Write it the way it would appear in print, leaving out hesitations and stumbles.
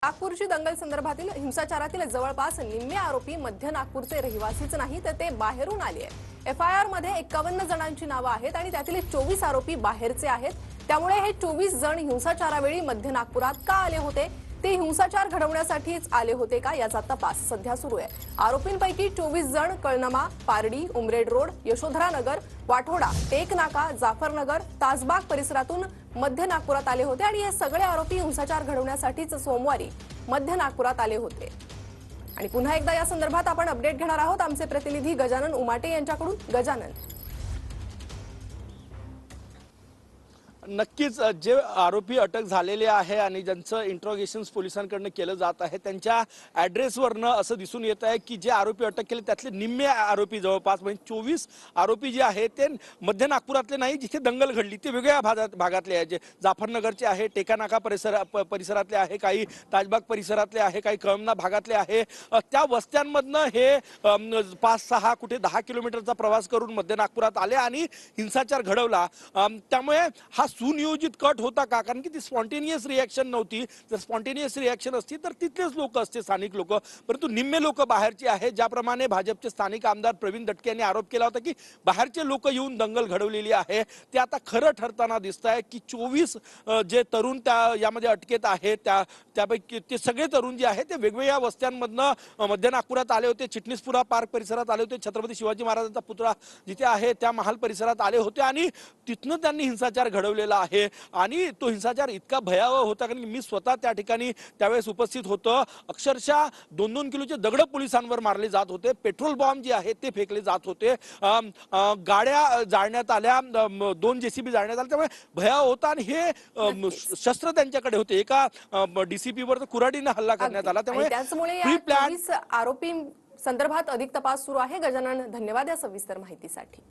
नागपूरची दंगल संदर्भातील हिंसाचारातील जवळपास निम्मे आरोपी मध्य नागपूरचे रहिवासीच नाही तर ते बाहेरून आले आहेत। एफआयआर मध्ये 51 जणांची नावे आहेत आणि त्यातील 24 आरोपी बाहेरचे आहेत। त्यामुळे हे 24 जण हिंसाचारावेळी मध्य नागपुरात का आले होते, ते हिंसाचार घडवण्यासाठीच आले होते का याचा तपास सध्या सुरू आहे। आरोपींपैकी 24 जण कळनमा, पारडी, उमरेड रोड, यशोधरा नगर, वाठोडा, टेक नाका, जाफरनगर, ताजबाग परिसरातून मध्य नागपुरात आले होते आणि हे सगळे आरोपी हिंसाचार घडवण्यासाठीच सोमवारी मध्य नागपुरात आले होते। आणि पुन्हा एकदा या संदर्भात आपण अपडेट घेणार आहोत आमचे प्रतिनिधी गजानन उमाटे यांच्याकडून। गजानन, नक्कीच जे आरोपी अटक झालेले आहे आणि ज्यांचं इंट्रोगेशन पोलिसांकडून केलं जात आहे त्यांच्या ॲड्रेसवरनं असं दिसून येत आहे की जे आरोपी अटक केले त्यातले निम्मे आरोपी जवळपास म्हणजे 24 आरोपी जे आहेत ते मध्य नागपुरातले नाही, जिथे दंगल घडली ते वेगळ्या भागातले आहे। जे जाफरनगरचे आहे, टेकानाका परिसरातले आहे, काही ताजबाग परिसरातले आहे, काही कळमना भागातले आहे। त्या वस्त्यांमधनं हे 5-6 कुठे 10 किलोमीटरचा प्रवास करून मध्य नागपुरात आले आणि हिंसाचार घडवला। त्यामुळे हा सुनियोजित कट होता का? कारण की ती स्पॉन्टेनियस रिॲक्शन नव्हती। जर स्पॉन्टेनियस रिॲक्शन असती तर तिथलेच लोक असते, स्थानिक लोक, परंतु निम्मे लोक बाहेरचे आहेत। ज्याप्रमाणे भाजपचे स्थानिक आमदार प्रवीण दटके यांनी आरोप केला होता की बाहेरचे लोक येऊन दंगल घडवलेली आहे, ते आता खरं ठरताना दिसत आहे की 24 जे तरुण त्या यामध्ये अटकेत आहेत त्यापैकी ते सगळे तरुण जे आहेत ते वेगवेगळ्या वस्त्यांमधनं मध्य नागपुरात आले होते। चिटणीसपुरा पार्क परिसरात आले होते, छत्रपती शिवाजी महाराजांचा पुतळा जिथे आहे त्या महाल परिसरात आले होते आणि तिथनं त्यांनी हिंसाचार घडवलेला आहे। आणि तो हिंसाचार इतका भयावह होता कारण मी स्वतः त्या ठिकाणी त्यावेळेस उपस्थित होतो। अक्षरशः 2-2 किलोचे दगड पोलिसांवर मारले जात होते, पेट्रोल बॉम्ब जे आहेत ते फेकले जात होते, गाड्या जाळण्यात आल्या, 2 जेसीबी जाळण्यात आल्या। त्यामुळे भयावह होता आणि हे शस्त्र त्यांच्याकडे होते। एका डीसीपी वर कुऱ्हाडीने हल्ला करण्यात आला। त्यामुळे प्री प्लॅन आरोपी संदर्भात अधिक तपास सुरू आहे। गजानन, धन्यवाद या सविस्तर माहितीसाठी।